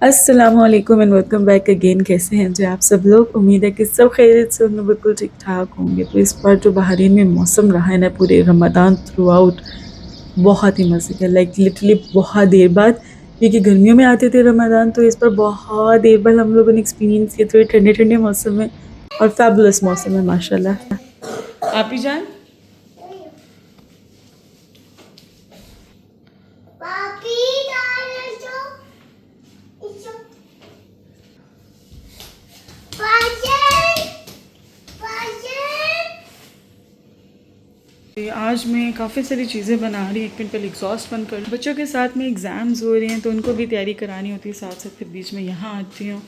अस्सलामुअलैकुम and welcome back again. कैसे हैं जी आप सब लोग? उम्मीद है कि सब खैरियत से होंगे, बिल्कुल ठीक ठाक होंगे। तो इस बार जो बहरीन में मौसम रहा है ना, पूरे रमदान थ्रू आउट बहुत ही मज़े का, लाइक लिटरली बहुत देर बाद, क्योंकि गर्मियों में आते थे रमदान, तो इस पर बहुत देर बाद हम लोगों ने एक्सपीरियंस किया थोड़े ठंडे ठंडे मौसम में। और फैबुलस मौसम है माशाल्लाह। आप ही जान आज मैं काफ़ी सारी चीज़ें बना रही हूँ। एक मिनट पहले एग्जॉस्ट बंद कर। बच्चों के साथ में एग्ज़ाम्स हो रहे हैं तो उनको भी तैयारी करानी होती है, साथ साथ फिर बीच में यहाँ आती हूँ।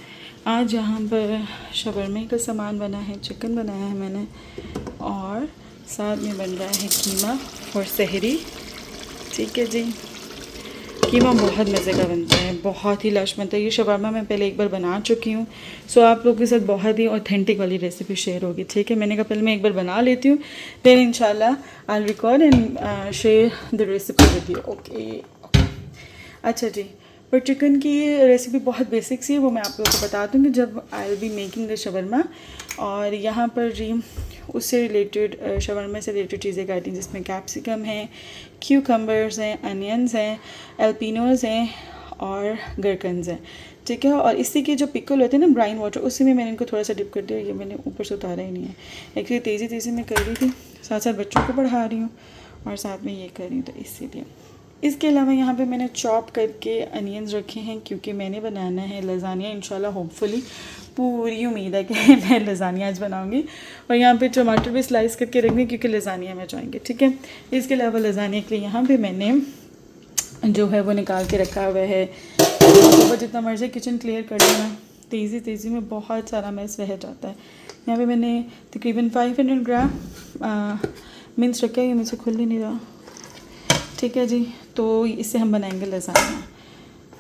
आज यहाँ पर शवरमे का सामान बना है, चिकन बनाया है मैंने, और साथ में बन रहा है कीमा और सहरी। ठीक है जी, कीमा बहुत मज़े का बनता है, बहुत ही लश बनता है। ये शवारमा मैं पहले एक बार बना चुकी हूँ, सो आप लोगों के साथ बहुत ही ऑथेंटिक वाली रेसिपी शेयर होगी। ठीक है, मैंने कहा पहले मैं एक बार बना लेती हूँ, देन इंशाल्लाह I will record and share the recipe with you. Okay. अच्छा जी, पर चिकन की रेसिपी बहुत बेसिक सी है, वो मैं आप लोगों को बता दूँगी जब I will be making the shawarma. और यहाँ पर जी उससे रिलेटेड शवरमा से रिलेटेड चीज़ें काटी हैं, जिसमें कैप्सिकम है, क्यूकम्बर्स हैं, अनियंस हैं, एल्पिनोज़ हैं और गरकन्स हैं। ठीक है, और इसी के जो पिकल होते हैं ना, ब्राइन वाटर, उसी में मैंने इनको थोड़ा सा डिप कर दिया। ये मैंने ऊपर से उतारा ही नहीं है, एक्चुअली तेज़ी तेज़ी में कर रही थी, साथ साथ बच्चों को पढ़ा रही हूँ और साथ में ये कर रही हूँ, तो इसीलिए। इसके अलावा यहाँ पे मैंने चॉप करके अनियंस रखे हैं, क्योंकि मैंने बनाना है लजानिया इंशाल्लाह। होपफुली पूरी उम्मीद है कि मैं लजानिया आज बनाऊंगी। और यहाँ पे टमाटर भी स्लाइस करके रख दें, क्योंकि लजानिया में जाएंगे। ठीक है, इसके अलावा लजानिया के लिए यहाँ पे मैंने जो है वो निकाल के रखा हुआ है। सुबह जितना मर्जी किचन क्लियर कर लेना, तेज़ी तेज़ी में बहुत सारा मैस रह जाता है। यहाँ पे मैंने तकरीबन 500 ग्राम मिन्स रखा है, ये मुझसे खुल ही नहीं रहा। ठीक है जी, तो इससे हम बनाएंगे लजानिया।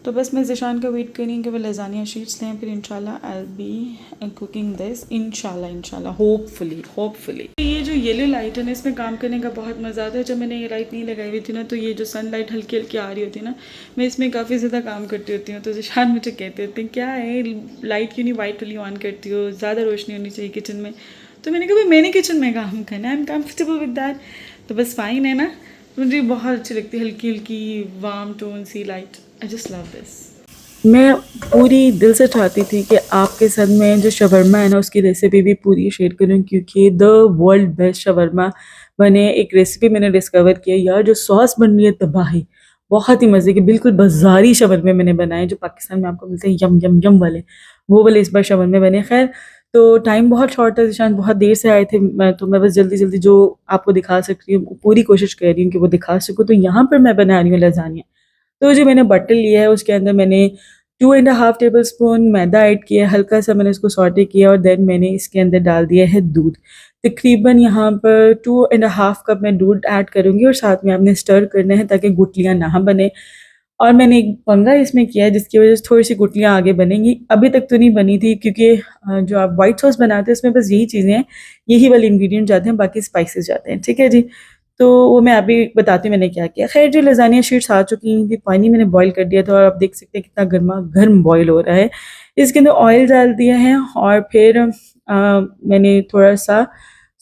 तो बस मैं ज़िशान का वेट कर रही हूँ कि वो लजानिया शीट्स लें, फिर इंशाल्लाह आई विल बी कुकिंग दिस इंशाल्लाह होपफुली। ये जो येलो लाइट है ना, इसमें काम करने का बहुत मज़ा आता है। जब मैंने ये लाइट नहीं लगाई हुई थी ना, तो ये जो सन लाइट हल्की हल्की आ रही होती है ना, मैं इसमें काफ़ी ज़्यादा काम करती होती हूँ। तो ज़िशान मुझे कहते होते हैं क्या है, लाइट क्यों नहीं वाइट वाली ऑन करती हो, ज़्यादा रोशनी होनी चाहिए किचन में। तो मैंने कहा भाई मैंने किचन में काम करना है, I am comfortable with that, तो बस फाइन है ना। मुझे बहुत अच्छी लगती है हल्की हल्की वार्म टोन सी light. I just love this. मैं पूरी दिल से चाहती थी कि आपके साथ में जो शवरमा है ना, उसकी रेसिपी भी पूरी शेयर करूं, क्योंकि द वर्ल्ड बेस्ट शवरमा बने एक रेसिपी मैंने डिस्कवर किया। यार जो सॉस बन रही है तबाही, बहुत ही मज़े की, बिल्कुल बाजारी शवरमे मैंने बनाए जो पाकिस्तान में आपको मिलते हैं, यम यम यम वाले, वो वाले इस बार शवरमे बने। खैर, तो टाइम बहुत शॉर्ट था, निशान बहुत देर से आए थे, तो मैं बस जल्दी जल्दी जो आपको दिखा सकती हूँ पूरी कोशिश कर रही हूँ कि वो दिखा सकूँ। तो यहाँ पर मैं बना रही हूँ लजानिया। तो जो मैंने बटर लिया है उसके अंदर मैंने 2.5 टेबल स्पून मैदा ऐड किया, हल्का सा मैंने इसको सॉटे किया, और देन मैंने इसके अंदर डाल दिया है दूध। तकरीबन यहाँ पर 2.5 कप मैं दूध ऐड करूँगी, और साथ में आपने स्टर करना है ताकि गुठलियाँ ना बने। और मैंने एक पंगा इसमें किया है जिसकी वजह से थोड़ी सी गुठलियाँ आगे बनेंगी, अभी तक तो नहीं बनी थी, क्योंकि जो आप वाइट सॉस बनाते हैं उसमें बस यही चीज़ें हैं, यही वाले इंग्रेडिएंट जाते हैं, बाकी स्पाइसेस जाते हैं। ठीक है जी, तो वो मैं अभी बताती हूँ मैंने क्या किया। खैर, जो लजानिया शीट्स आ चुकी थी, पानी मैंने बॉईल कर दिया था, और आप देख सकते हैं कितना गर्मा गर्म बॉईल हो रहा है। इसके अंदर ऑयल डाल दिया है, और फिर मैंने थोड़ा सा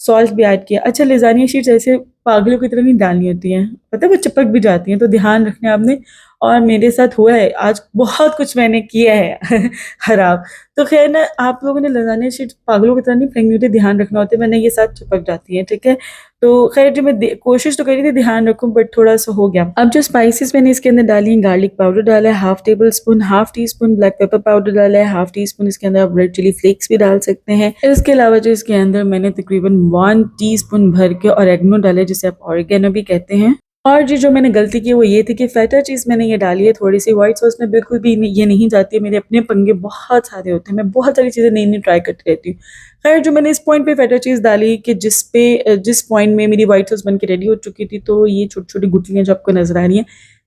सॉल्ट भी ऐड किया। अच्छा, लजानिया शीट्स ऐसे पागलों की तरह नहीं डालनी होती हैं, पता है वो चिपक भी जाती हैं, तो ध्यान रखना आपने। और मेरे साथ हुआ है आज, बहुत कुछ मैंने किया है खराब। तो खैर ना, आप लोगों ने लजानिया शीट पागलों की तरह नहीं फेंकनी होती, ध्यान रखना होता है, वरना ये साथ चिपक जाती है। ठीक है, तो खैर जो मैं कोशिश तो करी थी ध्यान रखूं, बट थोड़ा सा हो गया। अब जो स्पाइसेस मैंने इसके अंदर डाली हैं, गार्लिक पाउडर डाला है half table spoon, half tea spoon black pepper powder डाला है, हाफ टी स्पून इसके अंदर आप रेड चिली फ्लेक्स भी डाल सकते हैं। इसके अलावा जो इसके अंदर मैंने तकरीबन 1 टीस्पून भर के ऑरिगेनो डाले, जिसे आप ऑरिगेनो भी कहते हैं। और जी जो मैंने गलती की वो ये थी कि फेटा चीज़ मैंने ये डाली है थोड़ी सी, व्हाइट सॉस में बिल्कुल भी ये नहीं जाती है। मेरे अपने पंगे बहुत सारे होते हैं, मैं बहुत सारी चीज़ें नई नई ट्राई करती रहती हूँ। खैर, जो मैंने इस पॉइंट पे फेटा चीज़ डाली कि जिस पॉइंट में मेरी व्हाइट सॉस बन के रेडी हो चुकी थी, तो ये छोटी छोटी गुटलियाँ जो आपको नजर आ रही हैं,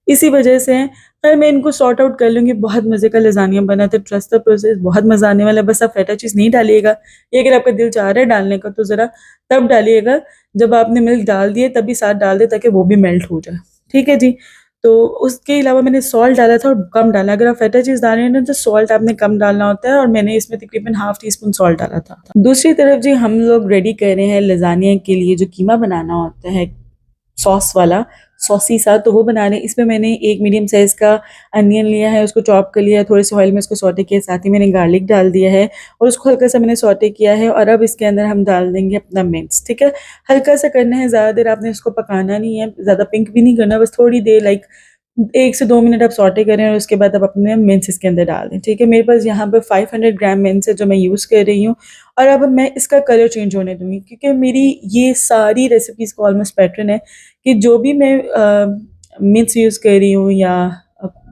इसी वजह से हैं। खैर, मैं इनको सॉर्ट आउट कर लूँगी। बहुत मज़े का लजानिया बना था, ट्रस्ट द प्रोसेस, बहुत मज़ा आने वाला है। बस आप फेटा चीज़ नहीं डालिएगा, ये अगर आपका दिल चाह रहा है डालने का तो ज़रा तब डालिएगा जब आपने मिल्क डाल दिए, तभी साथ डाल दे ताकि वो भी मेल्ट हो जाए। ठीक है जी, तो उसके अलावा मैंने सॉल्ट डाला था और कम डाला। अगर आप फेटा चीज़ डाल रहे हैं ना तो सॉल्ट आपने कम डालना होता है, और मैंने इसमें तकरीबन हाफ़ टी स्पून सॉल्ट डाला था। दूसरी तरफ जी हम लोग रेडी कर रहे हैं लज़ानिया के लिए जो कीमा बनाना होता है सॉस वाला, सॉसी सा, तो वो बना रहे हैं। इसमें मैंने एक मीडियम साइज़ का अनियन लिया है, उसको चॉप कर लिया है, थोड़े से ऑयल में उसको सौटे किया, साथ ही मैंने गार्लिक डाल दिया है और उसको हल्का सा मैंने सौटे किया है। और अब इसके अंदर हम डाल देंगे अपना मिर्च, ठीक है। हल्का सा करना है, ज़्यादा देर आपने इसको पकाना नहीं है, ज़्यादा पिंक भी नहीं करना, बस थोड़ी देर लाइक 1 से 2 मिनट आप सौटे करें और उसके बाद आप अपने मिर्च इसके अंदर डाल दें, ठीक है। मेरे पास यहाँ पर 500 ग्राम मिर्च है जो मैं यूज़ कर रही हूँ। और अब मैं इसका कलर चेंज होने दूँगी, क्योंकि मेरी ये सारी रेसिपीज़ का ऑलमोस्ट पैटर्न है कि जो भी मैं मिर्च यूज़ कर रही हूँ या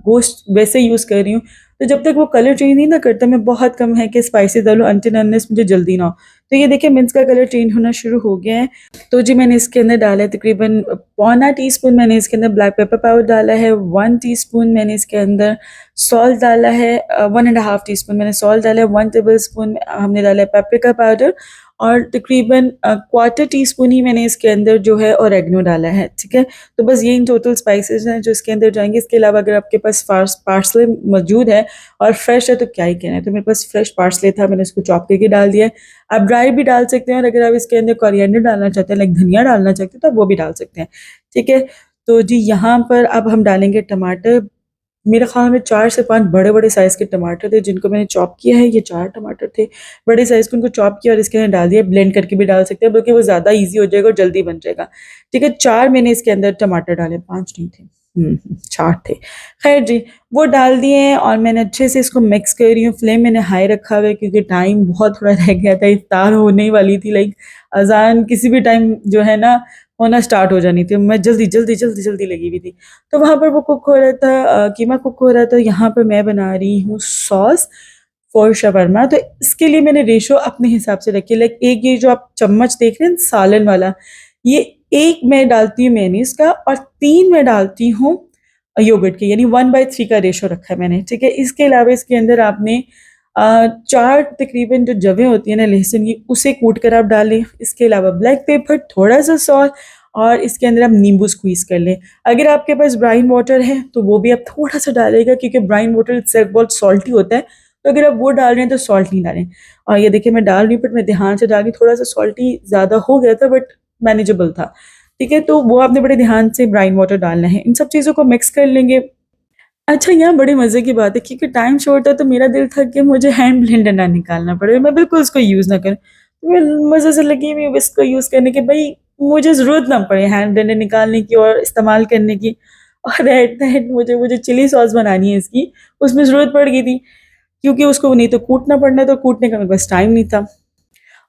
गोश्त वैसे यूज़ कर रही हूँ, तो जब तक वो कलर चेंज नहीं ना करता, मैं बहुत कम है कि स्पाइसेस डालूँ अनटिल अनलेस मुझे जल्दी ना हो। तो ये देखिए मिर्च का कलर चेंज होना शुरू हो गया है। तो जी मैंने इसके अंदर डाला है तकरीबन पौना टीस्पून, मैंने इसके अंदर ब्लैक पेपर पाउडर डाला है, 1 टीस्पून मैंने इसके अंदर सॉल्ट डाला है, 1 एंड हाफ टीस्पून मैंने सॉल्ट डाला है, 1 टेबलस्पून हमने डाला है पेपरिका पाउडर, और तकरीबन क्वार्टर टीस्पून ही मैंने इसके अंदर जो है ऑरेगनो डाला है, ठीक है। तो बस ये इन टोटल स्पाइसेस हैं जो इसके अंदर जाएंगे। इसके अलावा अगर आपके पास पार्सले मौजूद है और फ्रेश है तो क्या ही कहना है, तो मेरे पास फ्रेश पार्सले था, मैंने इसको चॉप करके डाल दिया है। आप ड्राई भी डाल सकते हैं, और अगर आप इसके अंदर कोरिएंडर डालना चाहते हैं, लाइक धनिया डालना चाहते हैं, तो आप वो भी डाल सकते हैं, ठीक है। तो जी यहाँ पर अब हम डालेंगे टमाटर। मेरे ख़्याल में 4 से 5 बड़े-बड़े साइज़ के टमाटर थे जिनको मैंने चॉप किया है। ये 4 टमाटर थे, बड़े साइज़ के, उनको चॉप किया और इसके अंदर डाल दिया। ब्लेंड करके भी डाल सकते हैं, बल्कि वो ज़्यादा ईज़ी हो जाएगा और जल्दी बन जाएगा, ठीक है। 4 मैंने इसके अंदर टमाटर डाले, 5 नहीं थे। 4 थे। ख़ैर जी, वो डाल दिए हैं और मैंने अच्छे से इसको मिक्स कर रही हूँ। फ्लेम मैंने हाई रखा हुआ है क्योंकि टाइम बहुत थोड़ा रह गया था, इफ्तार होने ही वाली थी, लाइक अज़ान किसी भी टाइम जो है ना होना स्टार्ट हो जानी थी। मैं जल्दी लगी हुई थी। तो वहाँ पर वो कुक हो रहा था, कीमा कुक हो रहा था। यहाँ पर मैं बना रही हूँ सॉस फॉर शवरमा। तो इसके लिए मैंने रेशो अपने हिसाब से रखी है, लाइक एक ये जो आप चम्मच देख रहे हैं सालन वाला, ये 1 मैं डालती हूँ मेयोनीज़ का और 3 मैं डालती हूँ योगर्ट की, यानी 1/3 का रेशो रखा है मैंने, ठीक है। इसके अलावा इसके अंदर आपने 4 तकरीबन जो जवें होती हैं ना लहसुन की, उसे कूट कर आप डालें। इसके अलावा ब्लैक पेपर, थोड़ा-सा सॉल्ट, और इसके अंदर आप नींबू स्क्वीज़ कर लें। अगर आपके पास ब्राइन वाटर है तो वो भी आप थोड़ा-सा डालिएगा, क्योंकि ब्राइन वाटर इटसेल्फ बहुत सॉल्टी होता है, तो अगर आप वो डाल रहे हैं तो सॉल्ट नहीं डालें। और ये देखिए मैं डाल रही हूँ, बट मैं ध्यान से डाल रही हूँ, थोड़ा-सा सॉल्टी ज़्यादा हो गया था बट मैनेजेबल था, ठीक है। तो वो आपने बड़े ध्यान से ब्राइन वाटर डालना है। इन सब चीज़ों को मिक्स कर लेंगे। अच्छा, यहाँ बड़े मज़े की बात है, क्योंकि टाइम शॉर्ट है तो मेरा दिल था कि मुझे हैंड ब्लेंडर ना निकालना पड़े, मैं बिल्कुल उसको यूज़ ना करूँ। मैं मज़े से लगी हुई हूँ इसको यूज़ करने की, भई मुझे ज़रूरत ना पड़े हैंड ब्लेंडर निकालने की और इस्तेमाल करने की। और एट द एंड मुझे वो जो चिली सॉस बनानी है इसकी, उसमें ज़रूरत पड़ गई थी, क्योंकि उसको नहीं तो कूटना पड़ना, तो कूटने का मेरे पास टाइम नहीं था।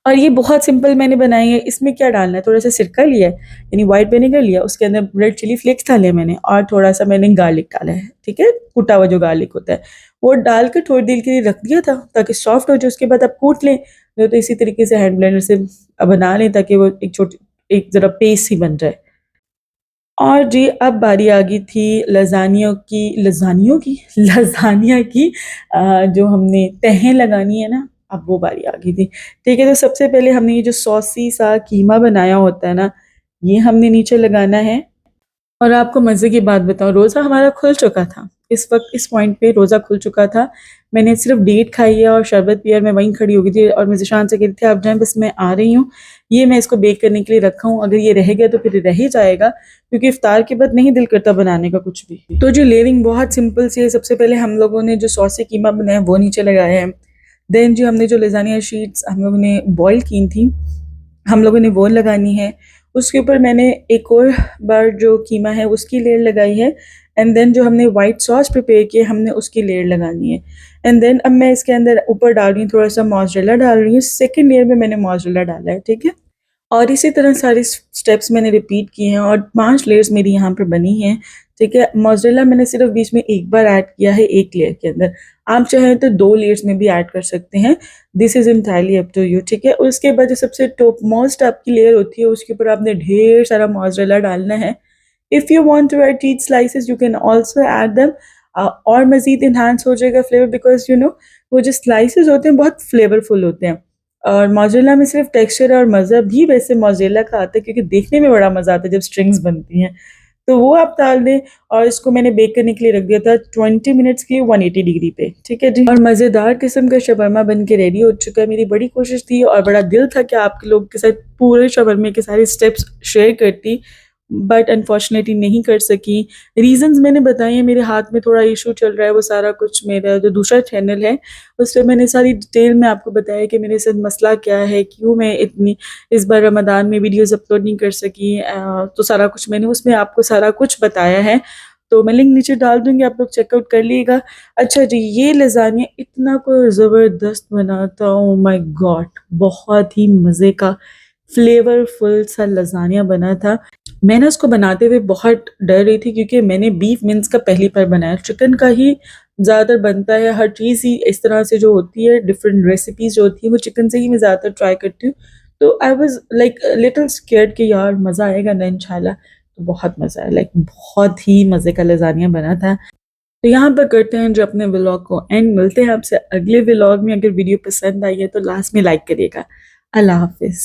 और ये बहुत सिंपल मैंने बनाई है। इसमें क्या डालना है, थोड़ा-सा सिरका लिया है, यानी व्हाइट विनेगर लिया, उसके अंदर रेड चिली फ्लेक्स डाले हैं मैंने, और थोड़ा-सा मैंने गार्लिक डाला है, ठीक है? कुटा हुआ जो गार्लिक होता है, वो डाल के थोड़ी देर के लिए रख दिया था ताकि सॉफ्ट हो जाए, उसके बाद आप कूट लें। नहीं तो इसी तरीके से हैंड ब्लेंडर से बना लें ताकि वो एक ज़रा पेस्ट ही बन जाए। और जी अब बारी आ गई थी लज़ानिया की, जो हमने तहें लगानी है ना, अब वो बारी आ गई थी। ठीक है, तो सबसे पहले हमने ये जो सॉसी सा कीमा बनाया होता है ना, ये हमने नीचे लगाना है। और आपको मज़े की बात बताऊँ, रोज़ा हमारा खुल चुका था। इस वक़्त इस पॉइंट पे रोज़ा खुल चुका था। मैंने सिर्फ़ डेट खाई है और शरबत पिया, मैं वहीं खड़ी हो गई थी और मैं ज़ीशान से कह रही थी आप जाएँ, बस मैं आ रही हूँ। ये मैं इसको बेक करने के लिए रखा हूँ, अगर ये रह गया तो फिर रह ही जाएगा, क्योंकि इफ्तार के बाद नहीं दिल करता बनाने का कुछ भी। तो जो लेयरिंग बहुत सिंपल सी है, सबसे पहले हम लोगों ने जो सॉसी कीमा बनाया वो नीचे लगाया है। देन जो हमने जो लज़ानिया शीट्स हम लोगों ने बॉयल की थी, हम लोगों ने वो लगानी है। उसके ऊपर मैंने एक और बार जो कीमा है उसकी लेयर लगाई है, एंड देन जो हमने वाइट सॉस प्रिपेयर की है हमने उसकी लेयर लगानी है। एंड देन अब मैं इसके अंदर ऊपर डाल रही हूँ, थोड़ा-सा मोज़रेला डाल रही हूँ, सेकंड लेयर में मैंने मोज़रेला डाला है, ठीक है? और इसी तरह सारे स्टेप्स मैंने रिपीट किए हैं और 5 लेयर्स मेरी यहाँ पर बनी हैं, ठीक है। मोज़रेला मैंने सिर्फ बीच में एक बार ऐड किया है एक लेयर के अंदर, आप चाहें तो 2 लेयर्स में भी ऐड कर सकते हैं, this is entirely up to you, ठीक है। उसके बाद जो सबसे टॉप मोस्ट आपकी लेयर होती है उसके ऊपर आपने ढेर सारा मोज़रेला डालना है। If you want to add cheese slices you can also add them, और मज़ीद एनहांस हो जाएगा फ्लेवर, बिकॉज़ यू नो वो जो स्लाइसेस होते हैं बहुत फ्लेवरफुल होते हैं। और मोज़रेला में सिर्फ टेक्सचर और मज़ा भी वैसे मोज़रेला का आता है, क्योंकि देखने में बड़ा मज़ा आता है जब स्ट्रिंग्स बनती हैं। तो वो आप डाल दें और इसको मैंने बेक करने के लिए रख दिया था 20 मिनट्स के लिए 180 डिग्री पे। ठीक है जी, और मज़ेदार किस्म का शवरमा बन के रेडी हो चुका है। मेरी बड़ी कोशिश थी और बड़ा दिल था कि आपके लोग के साथ पूरे शवरमे के सारे स्टेप्स शेयर करती, बट अनफॉर्चुनेटली नहीं कर सकी। रीजंस मैंने बताए हैं, मेरे हाथ में थोड़ा इशू चल रहा है, वो सारा कुछ मेरा जो दूसरा चैनल है उस पर मैंने सारी डिटेल में आपको बताया कि मेरे साथ मसला क्या है, क्यों मैं इतनी इस बार रमदान में वीडियोस अपलोड नहीं कर सकी। तो सारा कुछ मैंने उसमें आपको सारा कुछ बताया है, तो मैं लिंक नीचे डाल दूंगी, आप लोग चेकआउट कर लीजिएगा। अच्छा जी, ये लजानिया इतना कोई ज़बरदस्त बना था, ओ माय गॉड, बहुत ही मज़े का फ्लेवरफुल सा लजानिया बना था। मैं ना उसको बनाते हुए बहुत डर रही थी क्योंकि मैंने बीफ मिन्स का पहली बार बनाया, चिकन का ही ज़्यादातर बनता है, हर चीज़ ही इस तरह से जो होती है, डिफरेंट रेसिपीज जो होती है वो चिकन से ही मैं ज़्यादातर ट्राई करती हूँ। तो I was like little scared कि यार मज़ा आएगा ना इंशाल्लाह। तो बहुत मज़ा आया, लाइक बहुत ही मज़े का लजानिया बना था। तो यहाँ पर करते हैं जो अपने व्लॉग को एंड, मिलते हैं आपसे अगले व्लॉग में। अगर वीडियो पसंद आई है तो लास्ट में लाइक करिएगा। अल्लाह हाफिज़।